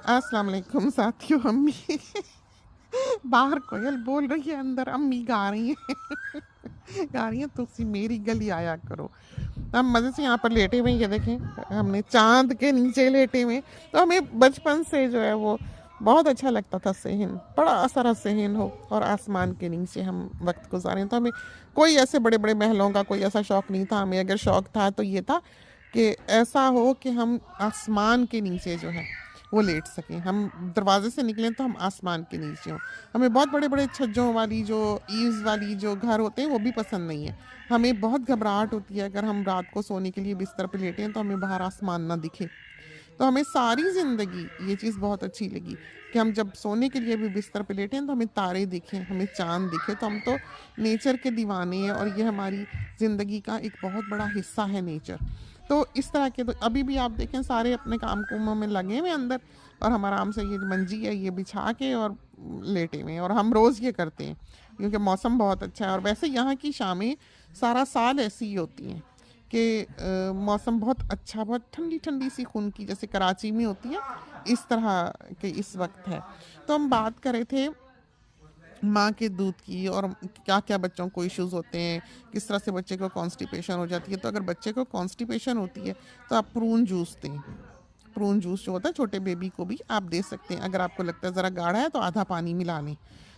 अस्सलाम वालेकुम साथियों। अम्मी बाहर कोयल बोल रही है, अंदर अम्मी गा रही हैं। गा रही हैं, तुसी मेरी गली आया करो। हम मज़े से यहाँ पर लेटे हुए हैं, ये देखें हमने चांद के नीचे लेटे हुए हैं। तो हमें बचपन से जो है वो बहुत अच्छा लगता था सेहन, बड़ा सारा सेहन हो और आसमान के नीचे हम वक्त गुजारें। तो हमें कोई ऐसे बड़े बड़े महलों का कोई ऐसा शौक़ नहीं था। हमें अगर शौक़ था तो ये था कि ऐसा हो कि हम आसमान के नीचे जो है वो लेट सकें। हम दरवाजे से निकलें तो हम आसमान के नीचे हों। हमें बहुत बड़े बड़े छज्जों वाली जो ईव्स वाली जो घर होते हैं वो भी पसंद नहीं है। हमें बहुत घबराहट होती है अगर हम रात को सोने के लिए बिस्तर पे लेटे हैं तो हमें बाहर आसमान ना दिखे। तो हमें सारी ज़िंदगी ये चीज़ बहुत अच्छी लगी कि हम जब सोने के लिए भी बिस्तर पे लेटे हैं तो हमें तारे दिखें, हमें चाँद दिखे। तो हम तो नेचर के दीवाने हैं और ये हमारी ज़िंदगी का एक बहुत बड़ा हिस्सा है नेचर। तो इस तरह के तो अभी भी आप देखें सारे अपने काम कुमों में लगे हुए अंदर, और हम आराम से ये मंजी है ये बिछा के और लेटे हुए हैं। और हम रोज़ ये करते हैं क्योंकि मौसम बहुत अच्छा है। और वैसे यहाँ की शामें सारा साल ऐसी ही होती हैं कि मौसम बहुत अच्छा, बहुत ठंडी ठंडी सी खून की जैसे कराची में होती है, इस तरह के इस वक्त है। तो हम बात कर रहे थे माँ के दूध की और क्या-क्या बच्चों को इश्यूज़ होते हैं, किस तरह से बच्चे को कॉन्स्टिपेशन हो जाती है। तो अगर बच्चे को कॉन्स्टिपेशन होती है तो आप प्रून जूस दें। प्रून जूस जो होता है छोटे बेबी को भी आप दे सकते हैं। अगर आपको लगता है ज़रा गाढ़ा है तो आधा पानी मिला लें,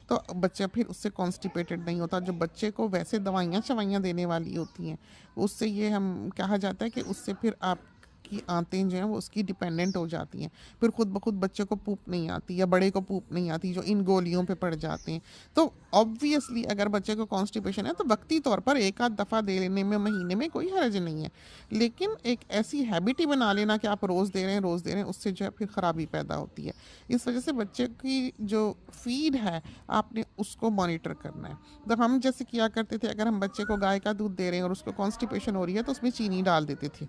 तो बच्चा फिर उससे कॉन्स्टिपेटेड नहीं होता। जो बच्चे को वैसे दवाइयाँ-शवाइयाँ देने वाली होती हैं, उससे ये हम कहा जाता है कि उससे फिर आपकी आंतें जो हैं वो उसकी डिपेंडेंट हो जाती हैं। फिर खुद ब खुद बच्चे को पूप नहीं आती या बड़े को पूप नहीं आती जो इन गोलियों पे पड़ जाते हैं। तो ऑब्वियसली अगर बच्चे को कॉन्स्टिपेशन है तो वक्ती तौर पर एक आध दफ़ा दे लेने में महीने में कोई हर्ज नहीं है। लेकिन एक ऐसी हैबिट ही बना लेना कि आप रोज़ दे रहे हैं, रोज़ दे रहे हैं, उससे जो है फिर ख़राबी पैदा होती है। इस वजह से बच्चे की जो फ़ीड है आपने उसको मॉनिटर करना है। तो हम जैसे किया करते थे, अगर हम बच्चे को गाय का दूध दे रहे हैं और उसको कॉन्स्टिपेशन हो रही है तो उसमें चीनी डाल देते थे।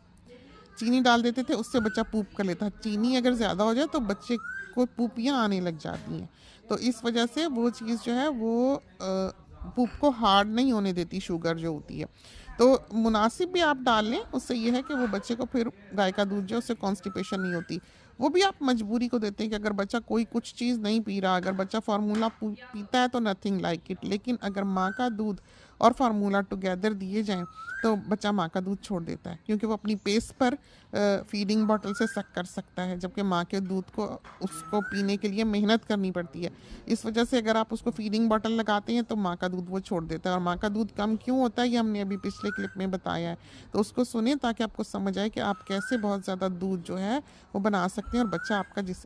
चीनी डाल देते थे, उससे बच्चा पूप कर लेता है। चीनी अगर ज़्यादा हो जाए तो बच्चे को पूपियाँ आने लग जाती हैं। तो इस वजह से वो चीज़ जो है वो पूप को हार्ड नहीं होने देती, शुगर जो होती है। तो मुनासिब भी आप डाल लें, उससे ये है कि वो बच्चे को फिर गाय का दूध जो है उससे कॉन्स्टिपेशन नहीं होती। वो भी आप मजबूरी को देते हैं कि अगर बच्चा कोई कुछ चीज़ नहीं पी रहा, अगर बच्चा फार्मूला पीता है तो नथिंग लाइक इट। लेकिन अगर माँ का दूध और फार्मूला टुगेदर दिए जाएँ तो बच्चा माँ का दूध छोड़ देता है क्योंकि वो अपनी पेस पर फीडिंग बॉटल से सक कर सकता है, जबकि माँ के दूध को उसको पीने के लिए मेहनत करनी पड़ती है। इस वजह से अगर आप उसको फीडिंग बॉटल लगाते हैं तो माँ का दूध वो छोड़ देता है। और माँ का दूध कम क्यों होता है ये हमने अभी पिछले क्लिप में बताया है। तो उसको सुने ताकि आपको समझ आए कि आप कैसे बहुत ज़्यादा दूध जो है वो बना सकते हैं और बच्चा आपका जिस